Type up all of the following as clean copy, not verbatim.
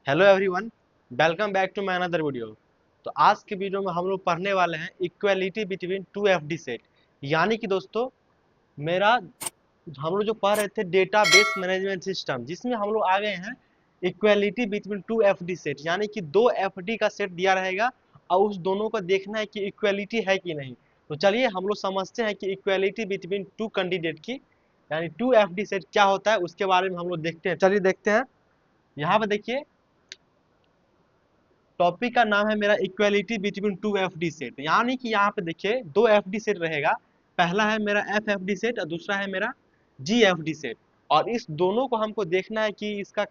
Hello everyone, welcome back to my another video. तो आज के वीडियो में हम लोग पढ़ने वाले हैं equality between two FD set. यानी कि दोस्तों मेरा हम लोग जो पढ़ रहे थे डेटाबेस मैनेजमेंट सिस्टम, जिसमें हम लोग आ गए हैं equality between two FD set. यानी कि दो एफडी का सेट दिया रहेगा और उस दोनों को देखना है कि इक्वालिटी है कि नहीं। तो चलिए हम लोग समझते हैं कि इक्वालिटी बिटवीन टू कैंडिडेट की यानी टू एफडी सेट क्या होता है, उसके बारे में हम लोग देखते हैं। चलिए देखते हैं। यहाँ पे देखिए, टॉपिक का नाम है मेरा equality between two FD set. यानी कि यहाँ पे देखिए दो एफडी सेट रहेगा। पहला है मेरा एफ एफडी सेट और दूसरा है मेरा जी एफडी सेट। और इस दोनों को हमको देखना है कि इसका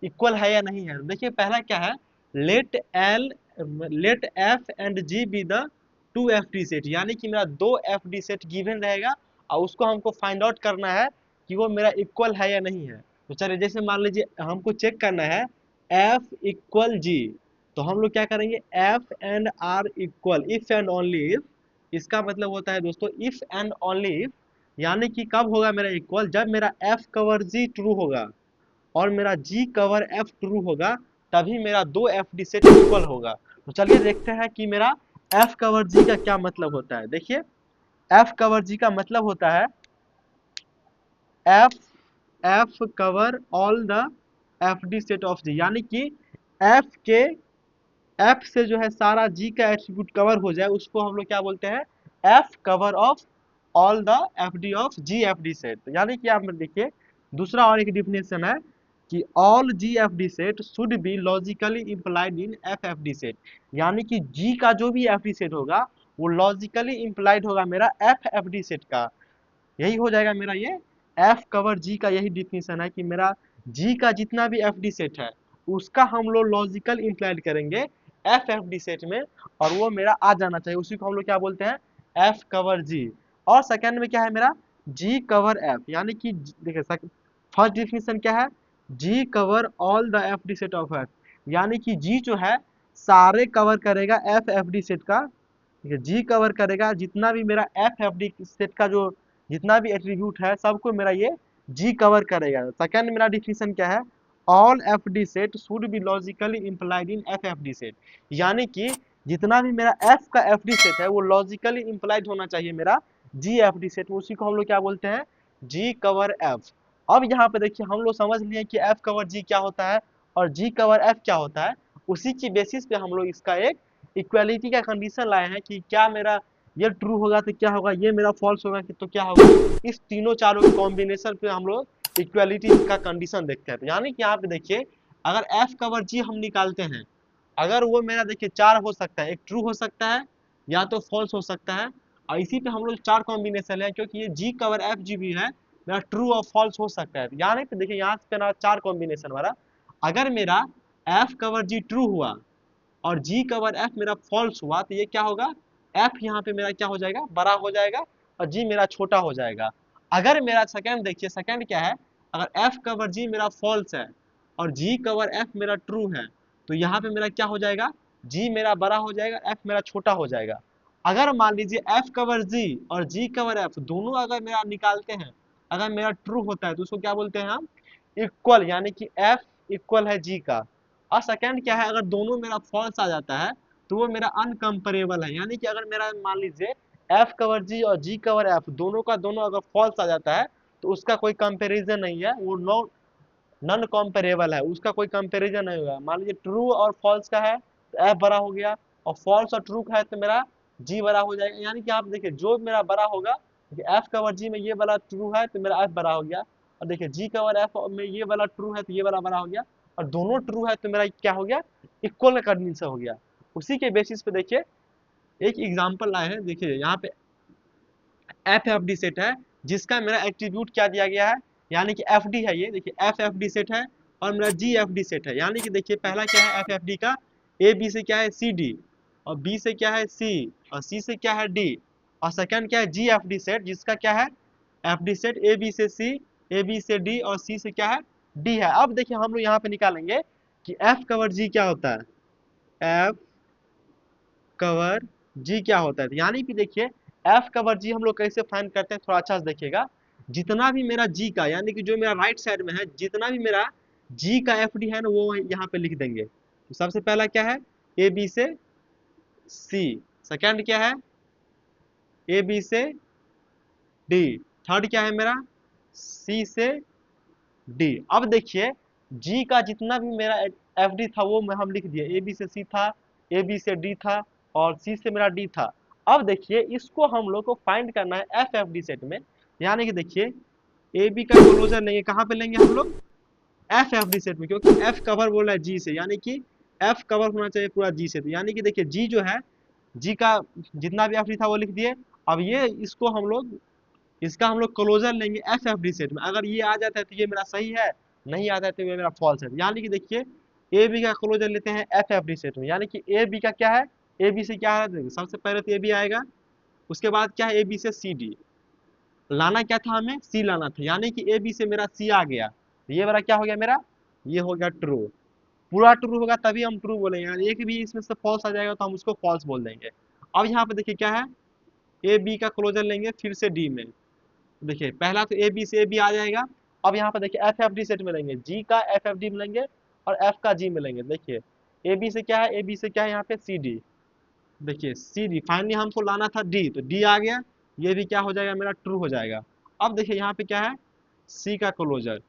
इक्वल है या नहीं है। देखिए पहला क्या है, let L let F and G be the two FD set. यानी कि मेरा दो एफडी सेट गिवन रहेगा और उसको हमको फाइंड आउट करना है कि वो मेरा इक्वल है या नहीं है। तो चलिए जैसे मान लीजिए हमको चेक करना है एफ इक्वल जी। तो हम लोग क्या करेंगे, F and R equal if and only if. इसका मतलब होता है दोस्तों इफ एंड ओनली इफ। यानी कि कब होगा मेरा इक्वल, जब मेरा एफ कवर जी ट्रू होगा और मेरा जी कवर एफ ट्रू होगा, तभी मेरा दो एफ डी सेट इक्वल होगा। तो चलिए देखते हैं कि मेरा एफ कवर जी का क्या मतलब होता है। देखिए एफ कवर जी का मतलब होता है F F cover all the F D set of G. यानी कि एफ के एफ से जो है सारा जी का एट्रीब्यूट कवर हो जाए, उसको हम लोग क्या बोलते हैं, F cover of all the F D of G F D set. यानी कि आप देखिए दूसरा और एक डिफिनेशन है कि all G F D set should be logically implied in F F D set. यानी कि जी का जो भी एफ डी सेट होगा वो लॉजिकली इम्प्लाइड होगा मेरा एफ एफ डी सेट का। यही हो जाएगा मेरा ये एफ कवर जी का। यही डिफिनेशन है कि मेरा जी का जितना भी एफ डी सेट है उसका हम लोग लॉजिकल इम्प्लाइड करेंगे एफ एफ डी सेट में, और वो मेरा आ जाना चाहिए। उसी को हम लोग क्या बोलते हैं, एफ कवर जी। और सेकंड में क्या है मेरा, जी कवर एफ। यानी कि देखिए फर्स्ट डिफिनेशन क्या है, G cover all the F D set of F. यानी कि जी जो है सारे कवर करेगा एफ एफ डी सेट का। ठीक है, जी कवर करेगा जितना भी मेरा एफ एफ डी सेट का जो जितना भी एट्रीब्यूट है सबको मेरा ये जी कवर करेगा। सेकंड मेरा डिफिनेशन क्या है, all F D set should be logically implied in F F D set. यानी कि जितना भी मेरा एफ का एफ डी सेट है वो लॉजिकली इम्प्लाइड होना चाहिए मेरा जी एफ डी सेट में। उसी को हम लोग क्या बोलते हैं, जी कवर एफ। अब यहाँ पे देखिए हम लोग समझ लिए कि एफ कवर जी क्या होता है और जी कवर एफ क्या होता है। उसी की बेसिस पे हम लोग इसका एक इक्वालिटी का कंडीशन लाए हैं कि क्या मेरा ये ट्रू होगा तो क्या होगा, ये मेरा फॉल्स होगा कि तो क्या होगा। इस तीनों चारों के कॉम्बिनेशन पे हम लोग इक्वालिटी का कंडीशन देखते हैं। तो यानी कि यहाँ पे देखिए अगर एफ कवर जी हम निकालते हैं, अगर वो मेरा देखिए चार हो सकता है, एक ट्रू हो सकता है या तो फॉल्स हो सकता है। और इसी पे हम लोग चार कॉम्बिनेशन है क्योंकि ये जी कवर एफ जी भी है, मेरा ट्रू और फॉल्स हो सकता है। यानी कि देखिए यहाँ पे ना चार कॉम्बिनेशन वाला, अगर मेरा एफ कवर जी ट्रू हुआ और जी कवर एफ मेरा फॉल्स हुआ तो ये क्या होगा, एफ यहाँ पे मेरा क्या हो जाएगा, बड़ा हो जाएगा और जी मेरा छोटा हो जाएगा। अगर मेरा सेकंड देखिए, सेकंड क्या है, अगर एफ कवर जी मेरा फॉल्स है और जी कवर एफ मेरा ट्रू है तो यहाँ पे मेरा क्या हो जाएगा, जी मेरा बड़ा हो जाएगा, एफ मेरा छोटा हो जाएगा। अगर मान लीजिए एफ कवर जी और जी कवर एफ दोनों अगर मेरा निकालते हैं, अगर मेरा ट्रू होता है तो उसको क्या बोलते हैं हम, इक्वल। यानी कि एफ इक्वल है जी का। और सेकंड क्या है, अगर दोनों मेरा फॉल्स आ जाता है तो वो मेरा अनकंपेरेबल है। यानी कि अगर मेरा मान लीजिए एफ कवर जी और जी कवर एफ दोनों का दोनों अगर फॉल्स आ जाता है तो उसका कोई कंपैरिजन नहीं है, वो नॉन कंपेरेबल है, उसका कोई कंपैरिजन नहीं होगा। मान लीजिए ट्रू और फॉल्स का है तो एफ बड़ा हो गया, और फॉल्स और ट्रू का है तो मेरा जी बड़ा हो जाएगा। यानी कि आप देखिए जो मेरा बड़ा होगा, एफ कवर जी में ये वाला ट्रू है तो मेरा एफ बड़ा हो गया, और देखिए जी कवर एफ में ये वाला ट्रू है तो ये वाला बड़ा हो गया, और दोनों ट्रू है तो मेरा क्या हो गया, इक्वल का कंडीशन हो गया। उसी के बेसिस पे देखिए एक एग्जांपल लाए हैं। देखिए यहाँ पे एफ एफ डी सेट है जिसका मेरा एट्रीब्यूट क्या दिया गया है, यानी कि एफ डी है। ये देखिए एफ एफ डी सेट है और मेरा जी एफ डी सेट है। यानी कि देखिए पहला क्या है एफ एफ डी का, ए बी से क्या है सी डी, और बी से क्या है सी, और सी से क्या है डी। और सेकंड क्या है जी एफ डी सेट, जिसका क्या है F D set A B से सी, ए बी से डी और सी से क्या है डी है। अब देखिए हम लोग यहाँ पे निकालेंगे कि एफ कवर जी क्या होता है, एफ कवर जी क्या होता है। यानी कि देखिए एफ कवर जी हम लोग कैसे फाइंड करते हैं, थोड़ा अच्छा से देखिएगा। जितना भी मेरा जी का यानी कि जो मेरा राइट साइड में है, जितना भी मेरा जी का एफ डी है ना वो यहाँ पे लिख देंगे। तो सबसे पहला क्या है, ए बी से सी, सेकंड क्या है ए बी से डी, थर्ड क्या है मेरा सी से डी। अब देखिए जी का जितना भी मेरा एफ डी था वो हम लिख दिए, ए बी से सी था, ए बी से डी था और सी से मेरा डी था। अब देखिए इसको हम लोग को फाइंड करना है एफ एफ डी सेट में, यानी कि देखिए ए बी का क्लोजर लेंगे, कहाँ पे लेंगे हम लोग एफ एफ डी सेट में, क्योंकि एफ कवर बोल रहा है जी से, यानी कि एफ कवर होना चाहिए पूरा जी से। तो यानी कि देखिए जी जो है, जी का जितना भी एफ डी था वो लिख दिए। अब ये इसको हम लोग इसका हम लोग क्लोजर लेंगे एफ एफ डी सेट में, अगर ये आ जाता है तो ये मेरा सही है, नहीं आता है तो ये मेरा फॉल्स है। यानी कि देखिए ए बी का क्लोजर लेते हैं एफ एफ डी सेट में, यानी कि ए बी का क्या है, ए बी से क्या है, सबसे पहले तो ए बी आएगा, उसके बाद क्या है ए बी से सी डी, लाना क्या था हमें सी लाना था, यानी कि ए बी से मेरा सी आ गया, तो ये वाला क्या हो गया मेरा, ये हो गया ट्रू। पूरा ट्रू होगा तभी हम ट्रू बोलेंगे, यानी एक भी इसमें से फॉल्स आ जाएगा तो हम उसको फॉल्स बोल देंगे। अब यहाँ पे देखिए क्या है, ए बी का क्लोजर लेंगे फिर से डी में, देखिए पहला तो ए बी से ए बी आ जाएगा। अब यहाँ पे देखिए एफ एफ डी सेट में लेंगे, जी का एफ एफ डी में लेंगे और एफ का जी में लेंगे। देखिए ए बी से क्या है, ए बी से क्या है यहाँ पे सी डी, देखिए सी डी फाइनली हमको लाना था डी, तो डी आ गया, ये भी क्या हो जाएगा मेरा ट्रू हो जाएगा। अब देखिए यहाँ पे क्या है सी का क्लोजर,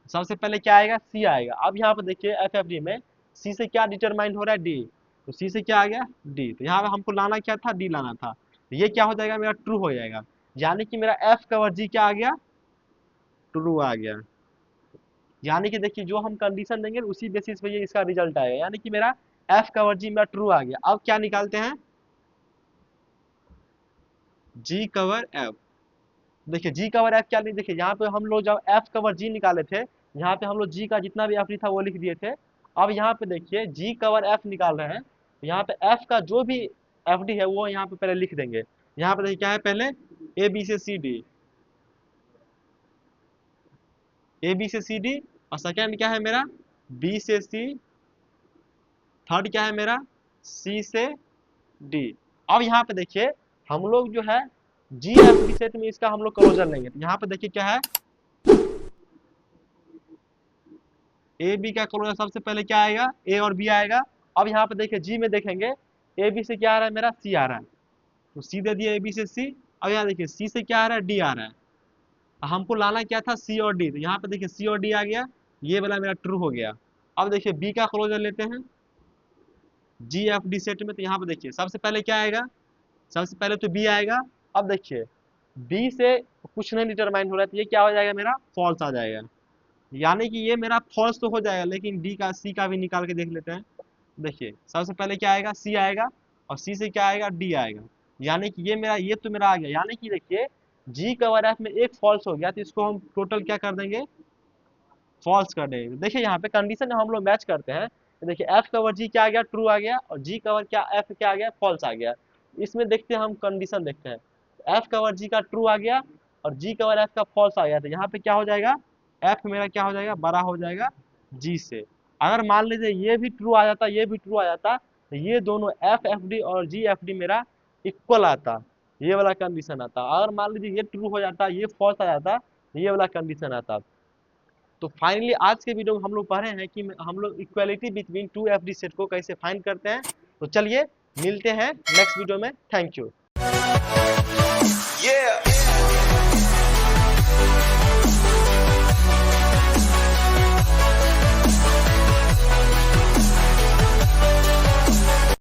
सबसे पहले क्या आएगा सी आएगा। अब यहाँ पे देखिए एफ एफ डी में सी से क्या डिटरमाइन हो रहा है डी, तो सी से क्या आ गया डी, तो यहाँ पे हमको लाना क्या था डी लाना था, तो ये क्या हो जाएगा मेरा ट्रू हो जाएगा, यानी कि मेरा एफ कवर जी क्या आ गया ट्रू आ गया। यानी कि देखिए जो हम कंडीशन देंगे उसी बेसिस पे ये इसका रिजल्ट आएगा, यानी कि मेरा एफ कवर जी मेरा ट्रू आ गया। अब क्या निकालते हैं जी कवर एफ, देखिए जी कवर एफ क्या नहीं, देखिए यहाँ पे हम लोग जब एफ कवर जी निकाले थे, यहाँ पे हम लोग जी का जितना भी एफ था वो लिख दिए थे। अब यहाँ पे देखिए जी कवर एफ निकाल रहे हैं, यहाँ पे एफ का जो भी एफ डी है वो यहाँ पे पहले लिख देंगे। यहाँ पे देखिए क्या है पहले ए बी से सी डी, ए बी से सी डी, और सेकेंड क्या है मेरा बी से सी, थर्ड क्या है मेरा सी से डी। अब यहाँ पे देखिए हम लोग जो है जी एफ डी सेट में इसका हम लोग क्लोजर लेंगे, तो यहाँ पे देखिए क्या है ए बी का क्लोजर सबसे पहले क्या आएगा ए और बी आएगा। अब यहाँ पे देखिए जी में देखेंगे ए बी से क्या आ रहा है मेरा सी आ रहा है, तो सी दे दिया ए बी से सी। अब यहाँ देखिए सी से क्या आ रहा है डी आ रहा है, हमको लाना क्या था सी और डी, तो यहाँ पे देखिए सी और डी आ गया, ये वाला मेरा ट्रू हो गया। अब देखिए बी का क्लोजर लेते हैं जी एफ डी सेट में, तो यहाँ पे देखिए सबसे पहले क्या आएगा, सबसे पहले तो बी आएगा। अब देखिए बी से कुछ नहीं डिटरमाइन हो रहा है, तो ये क्या हो जाएगा मेरा फॉल्स आ जाएगा, यानी कि ये मेरा फॉल्स तो हो जाएगा, लेकिन डी का सी का भी निकाल के देख लेते हैं। देखिए सबसे पहले क्या आएगा सी आएगा और सी से क्या आएगा डी आएगा, यानी कि ये मेरा ये तो मेरा आ गया, यानी कि देखिए जी कवर एफ में एक फॉल्स हो गया, तो इसको हम टोटल क्या कर देंगे फॉल्स कर देंगे। देखिए यहाँ पे कंडीशन हम लोग मैच करते हैं, तो देखिए एफ कवर जी क्या आ गया ट्रू आ गया, और जी कवर क्या एफ क्या आ गया फॉल्स आ गया। इसमें देखते हैं हम कंडीशन देखते हैं, एफ कवर जी का ट्रू आ गया और जी कवर एफ का फॉल्स आ गया, तो यहाँ पे क्या हो जाएगा एफ मेरा क्या हो जाएगा बड़ा हो जाएगा जी से। अगर मान लीजिए ये भी ट्रू आ जाता ये भी ट्रू आ जाता, तो ये दोनों एफ एफ डी और जी एफ डी मेरा इक्वल आता, ये वाला कंडीशन आता। अगर मान लीजिए ये ट्रू हो जाता ये फॉल्स आ जाता, ये वाला कंडीशन आता। तो फाइनली आज के वीडियो में हम लोग पढ़े हैं कि हम लोग equality between two F D set को कैसे फाइंड करते हैं। तो चलिए मिलते हैं नेक्स्ट वीडियो में, थैंक यू।